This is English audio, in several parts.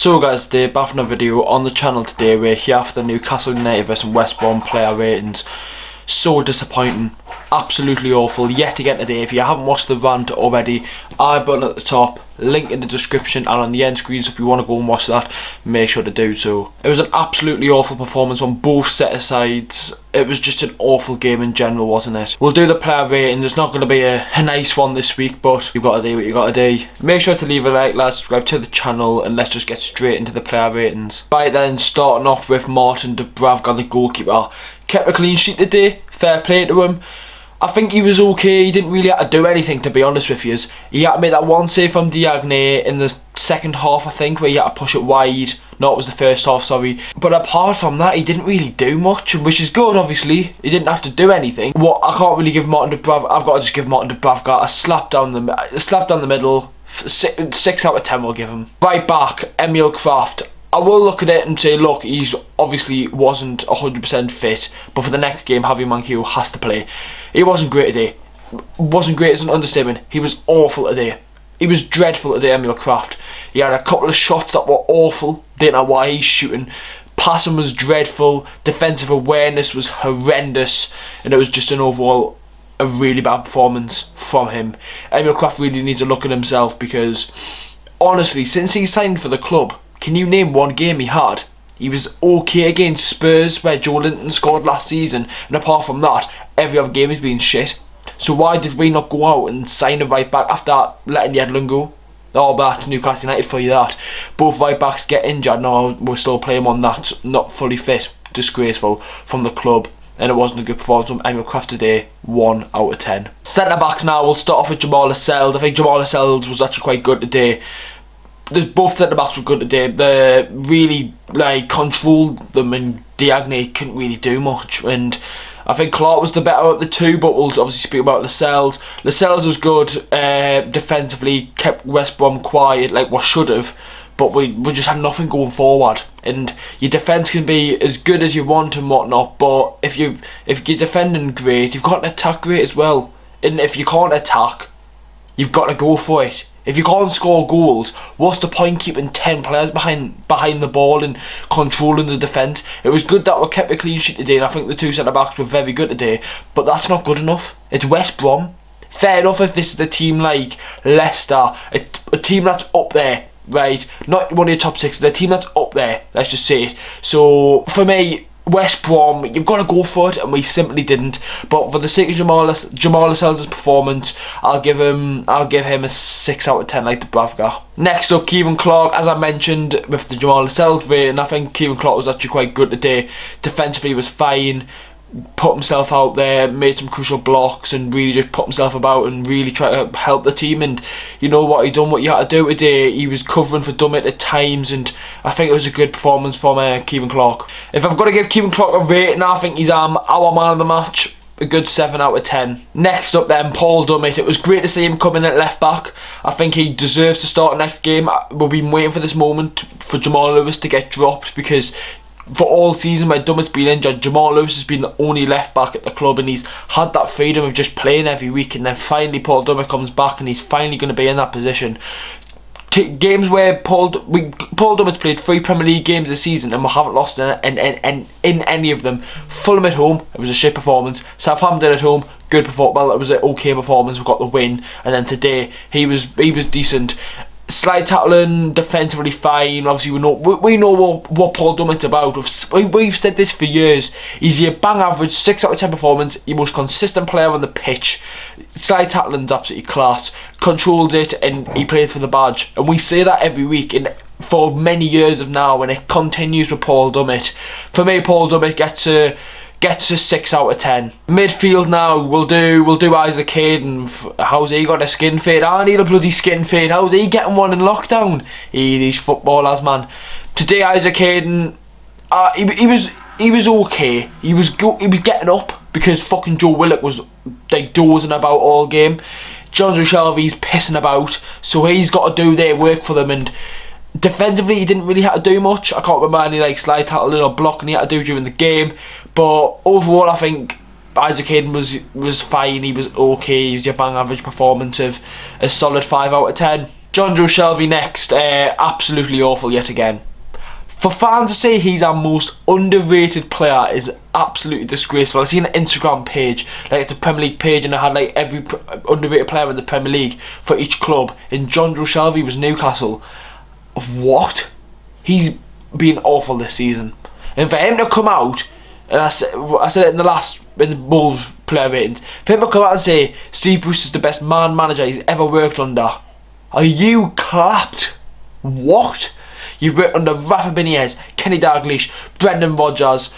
So guys, today back from a video on the channel today. We're here after the Newcastle United vs West Brom player ratings. So disappointing, absolutely awful yet again today. If you haven't watched the rant already, I button at the top, link in the description and on the end screen, so if you want to go and watch that, make sure to do so. It was an absolutely awful performance on both set of sides. It was just an awful game in general, wasn't it? We'll do the player rating. There's not going to be a nice one this week, but you've got to do what you got to do. Make sure to leave a like, subscribe to the channel, and let's just get straight into the player ratings. Right then, starting off with Martin Dubravka, the goalkeeper. Kept a clean sheet today, fair play to him. I think he was okay. He didn't really have to do anything, to be honest with you. He had to make that one save from Diagne in the second half, I think, where he had to push it wide. No, it was the first half, sorry. But apart from that, he didn't really do much, which is good, obviously. He didn't have to do anything. What I can't really give Martin Dubravka, I've got to just give Martin Dubravka a slap down the middle. 6 out of 10 we'll give him. Right back, Krafth. I will look at it and say, look, he's obviously wasn't 100% fit, but for the next game, Javi Manquillo has to play. He wasn't great today. Wasn't great as an understatement. He was awful today. He was dreadful today, Krafth. He had a couple of shots that were awful. Didn't know why he's shooting. Passing was dreadful. Defensive awareness was horrendous. And it was just an overall, a really bad performance from him. Krafth really needs to look at himself because, honestly, since he signed for the club, can you name one game he had? He was okay against Spurs, where Joelinton scored last season, and apart from that, every other game has been shit. So why did we not go out and sign a right back after letting Joelinton go? Oh, that's Newcastle United for you, that. Both right backs get injured, now we're still playing one that's not fully fit. Disgraceful from the club. And it wasn't a good performance from Krafth today. 1 out of 10. Centre backs now, we'll start off with Lascelles. I think Lascelles was actually quite good today. Both centre backs were good today. They really controlled them, and Diagne couldn't really do much. And I think Clark was the better of the two, but we'll obviously speak about Lascelles. Lascelles was good defensively, kept West Brom quiet like we should have, but we just had nothing going forward. And your defence can be as good as you want and whatnot, but if you're defending great, you've got to attack great as well. And if you can't attack, you've got to go for it. If you can't score goals, what's the point keeping 10 players behind the ball and controlling the defence? It was good that we kept a clean sheet today, and I think the two centre-backs were very good today, but that's not good enough. It's West Brom. Fair enough if this is a team like Leicester, a team that's up there, right? Not one of your top 6, it's a team that's up there, let's just say it. So, for me, West Brom, you've got to go for it, and we simply didn't. But for the sake of Jamal Lascelles' performance, I'll give him a 6 out of 10 like Dubravka. Next up, Kieran Clark. As I mentioned with the Jamal Lascelles rating, I think Kieran Clark was actually quite good today. Defensively, he was fine. Put himself out there, made some crucial blocks, and really just put himself about and really try to help the team. And you know what, he done what you had to do today. He was covering for Dummett at times, and I think it was a good performance from Kieran Clark. If I've got to give Kieran Clark a rating, I think he's our man of the match. A good 7 out of 10. Next up then, Paul Dummett. It was great to see him come in at left back. I think he deserves to start next game. We've been waiting for this moment for Jamal Lewis to get dropped, because for all season where Dummett's been injured, Jamal Lewis has been the only left back at the club, and he's had that freedom of just playing every week. And then finally Paul Dummett comes back, and he's finally going to be in that position. Games where Paul Dummett's played 3 Premier League games this season, and we haven't lost in any of them. Fulham at home, it was a shit performance. Southampton at home, good performance. Well, it was an okay performance. We got the win, and then today he was decent. Slide tackling, defensively fine. Obviously we know what Paul Dummett's about. We've said this for years. He's your bang average 6 out of 10 performance, your most consistent player on the pitch. Slide tackling's absolutely class. Controls it, and he plays for the badge. And we say that every week, and for many years of now, and it continues with Paul Dummett. For me, Paul Dummett gets a 6 out of 10. Midfield now, we'll do Isaac Hayden. How's he got a skin fade? I need a bloody skin fade. How's he getting one in lockdown? These footballers, man. Today, Isaac Hayden, he was okay. He was getting up because fucking Joe Willock was dozing about all game. Shelvey's pissing about, so he's got to do their work for them. And defensively, he didn't really have to do much. I can't remember any slide tackling or blocking he had to do during the game. But overall, I think Isaac Hayden was fine. He was okay. He was your bang average performance of a solid 5 out of 10. Jonjo Shelvey next, absolutely awful yet again. For fans to say he's our most underrated player is absolutely disgraceful. I seen an Instagram page, like it's a Premier League page, and it had like every underrated player in the Premier League for each club, and Jonjo Shelvey was Newcastle. What? He's been awful this season. And for him to come out, and I said it in the Wolves player ratings, for him to come out and say Steve Bruce is the best manager he's ever worked under, are you clapped? What? You've worked under Rafa Benitez, Kenny Dalglish, Brendan Rodgers,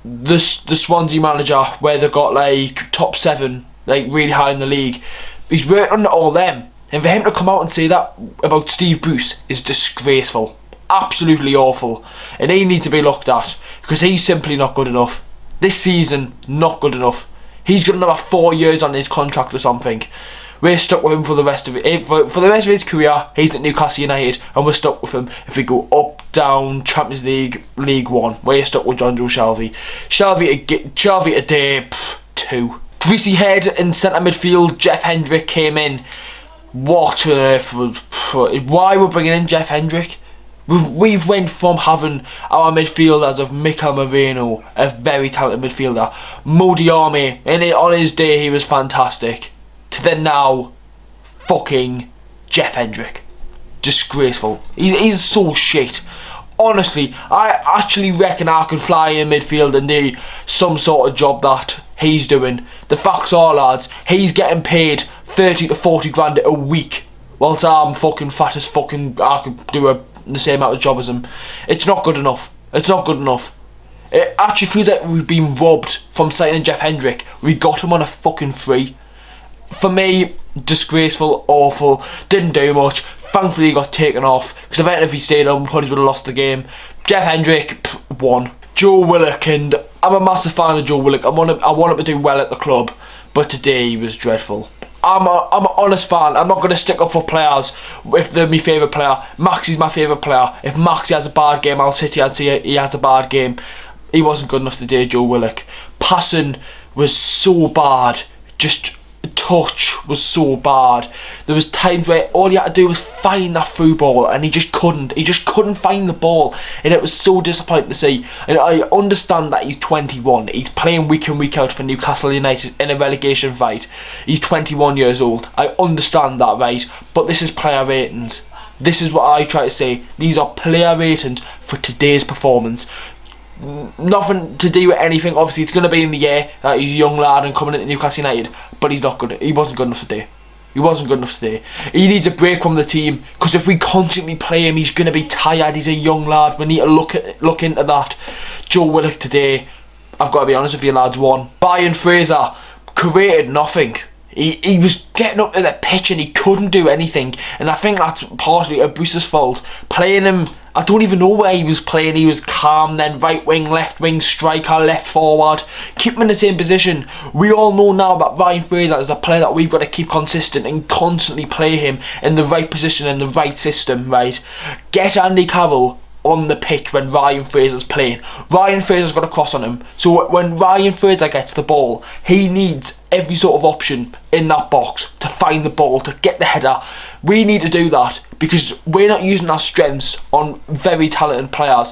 the Swansea manager, where they got like top 7, like really high in the league. He's worked under all them, and for him to come out and say that about Steve Bruce is disgraceful, absolutely awful, and he needs to be looked at because he's simply not good enough. This season, not good enough. He's got another 4 years on his contract or something. We're stuck with him for the rest of it. For the rest of his career, he's at Newcastle United, and we're stuck with him if we go up, down, Champions League, League One. We're stuck with Jonjo Shelvey. Shelvey today, 2. Greasy head in centre midfield. Jeff Hendrick came in. What on earth was? Why we're bringing in Jeff Hendrick? We've went from having our midfielders of Mikel Merino, a very talented midfielder, Modiarmi, and on his day he was fantastic, to then now fucking Jeff Hendrick. Disgraceful. He's so shit. Honestly, I actually reckon I could fly in midfield and do some sort of job that he's doing. The facts are, lads, he's getting paid 30 to 40 grand a week, whilst I'm fucking fat as fucking, I could do the same amount of job as him. It's not good enough. It's not good enough. It actually feels like we've been robbed from signing Jeff Hendrick. We got him on a fucking free. For me, disgraceful, awful, didn't do much. Thankfully he got taken off, because I bet if he stayed on, we probably would have lost the game. Jeff Hendrick, 1. Joe Willock, and I'm a massive fan of Joe Willock. I want him to do well at the club, but today he was dreadful. I'm an honest fan. I'm not going to stick up for players if they're my favourite player. Maxie's my favourite player. If Maxie has a bad game, I'll sit here and say he has a bad game. He wasn't good enough today, Joe Willock. Passing was so bad. Just touch was so bad. There was times where all he had to do was find that through ball, and he just couldn't find the ball, and it was so disappointing to see. And I understand that he's 21, he's playing week in week out for Newcastle United in a relegation fight. He's 21 years old, I understand that, right? But this is player ratings. This is what I try to say. These are player ratings for today's performance. Nothing to do with anything. Obviously it's going to be in the air that he's a young lad and coming into Newcastle United, but he's not good. He wasn't good enough today. He wasn't good enough today. He needs a break from the team, because if we constantly play him, he's going to be tired. He's a young lad. We need to look into that. Joe Willock today, I've got to be honest with you, lads, 1. Brian Fraser created nothing. He was getting up to the pitch and he couldn't do anything, and I think that's partially Bruce's fault. Playing him, I don't even know where he was playing. He was calm, then right wing, left wing, striker, left forward. Keep him in the same position. We all know now that Ryan Fraser is a player that we've got to keep consistent and constantly play him in the right position and the right system, right? Get Andy Carroll on the pitch when Ryan Fraser's playing. Ryan Fraser's got a cross on him, so when Ryan Fraser gets the ball, he needs every sort of option in that box to find the ball, to get the header. We need to do that, because we're not using our strengths on very talented players.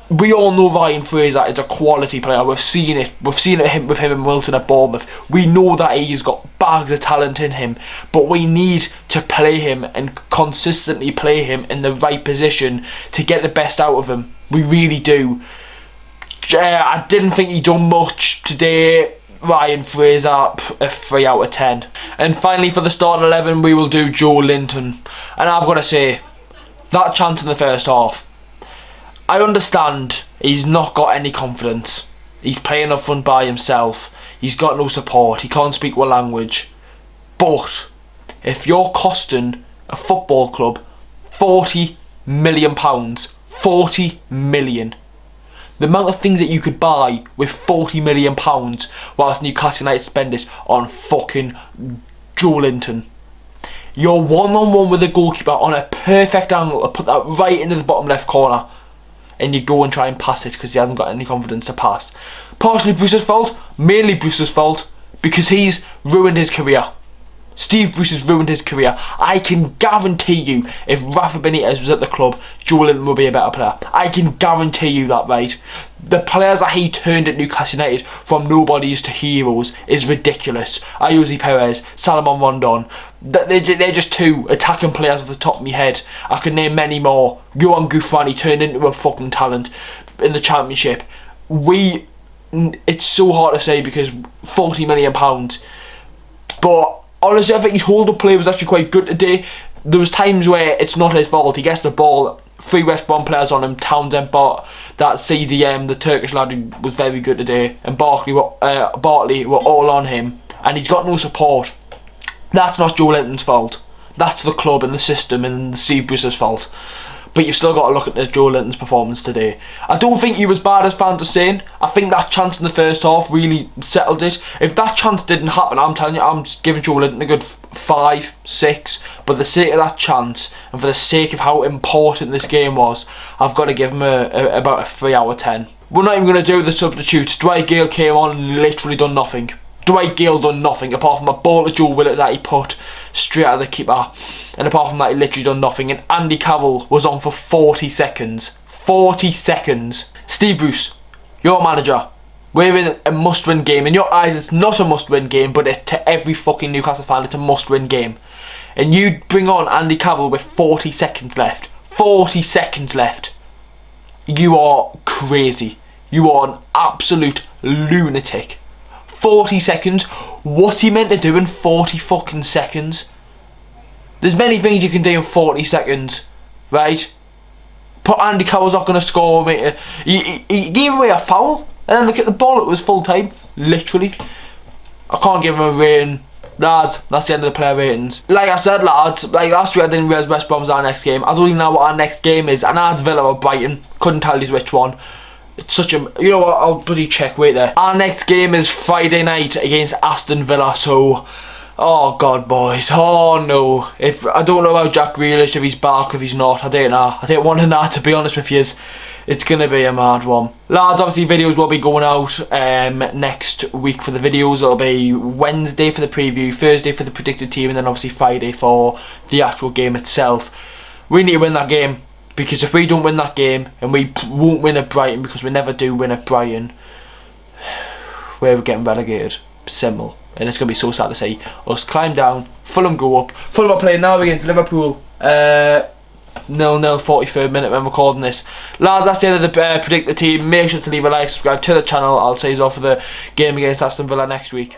We all know Ryan Fraser is a quality player. We've seen it. We've seen it with him and Wilton at Bournemouth. We know that he's got bags of talent in him, but we need to play him and consistently play him in the right position to get the best out of him. We really do. I didn't think he done much today. Ryan Fraser, a 3 out of 10. And finally, for the starting 11, we will do Joelinton. And I've got to say, that chance in the first half, I understand he's not got any confidence. He's playing up front by himself. He's got no support. He can't speak one language. But if you're costing a football club £40 million, 40 million, the amount of things that you could buy with £40 million, whilst Newcastle United spend it on fucking Joelinton. You're one-on-one with the goalkeeper on a perfect angle to put that right into the bottom left corner, and you go and try and pass it because he hasn't got any confidence to pass. Partially Bruce's fault, mainly Bruce's fault, because he's ruined his career. Steve Bruce has ruined his career. I can guarantee you, if Rafa Benitez was at the club, Joelinton would be a better player. I can guarantee you that, right? The players that he turned at Newcastle United from nobodies to heroes is ridiculous. Ayoze Perez, Salomon Rondon. They're just two attacking players off the top of my head. I could name many more. Johan Gouffran turned into a fucking talent in the Championship. It's so hard to say because £40 million. But honestly, I think his hold-up play was actually quite good today. There was times where it's not his fault. He gets the ball, 3 West Brom players on him, Townsend, but that CDM, the Turkish lad, who was very good today, and Bartley were all on him, and he's got no support. That's not Joelinton's fault. That's the club and the system and Steve Bruce's fault. But you've still got to look at Joelinton's performance today. I don't think he was bad as fans are saying. I think that chance in the first half really settled it. If that chance didn't happen, I'm telling you, I'm just giving Joelinton a good 5, 6. But for the sake of that chance, and for the sake of how important this game was, I've got to give him about a 3 out of 10. We're not even going to do the substitutes. Dwight Gale came on and literally done nothing. Dwight Gale done nothing apart from a ball to Joe Willock that he put straight at the keeper, and apart from that he literally done nothing. And Andy Carroll was on for 40 seconds. 40 seconds. Steve Bruce, your manager. We're in a must-win game. In your eyes it's not a must-win game, but to every fucking Newcastle fan it's a must-win game. And you bring on Andy Carroll with 40 seconds left. 40 seconds left. You are crazy. You are an absolute lunatic. 40 seconds. What's he meant to do in 40 fucking seconds? There's many things you can do in 40 seconds, right? But Andy Carroll's not going to score, mate. He gave away a foul, and then look at the ball, it was full time, literally. I can't give him a rating. Lads, that's the end of the player ratings. Like I said, lads, like last week I didn't realise West Brom's our next game. I don't even know what our next game is. And I had Villa or Brighton, couldn't tell you which one. It's such a... You know what, I'll bloody check, wait there. Our next game is Friday night against Aston Villa, so... Oh God, boys, oh no. I don't know about Jack Grealish, if he's back, if he's not, I don't know. I don't want to know, to be honest with you. It's going to be a mad one. Lads, obviously videos will be going out next week for the videos. It'll be Wednesday for the preview, Thursday for the predicted team, and then obviously Friday for the actual game itself. We need to win that game. Because if we don't win that game, and we won't win at Brighton, because we never do win at Brighton, we're getting relegated. Simple. And it's going to be so sad to see us climb down, Fulham go up. Fulham are playing now against Liverpool. 0-0, 43rd minute when we're recording this. Lads, that's the end of the predict the team. Make sure to leave a like, subscribe to the channel. I'll see you all for the game against Aston Villa next week.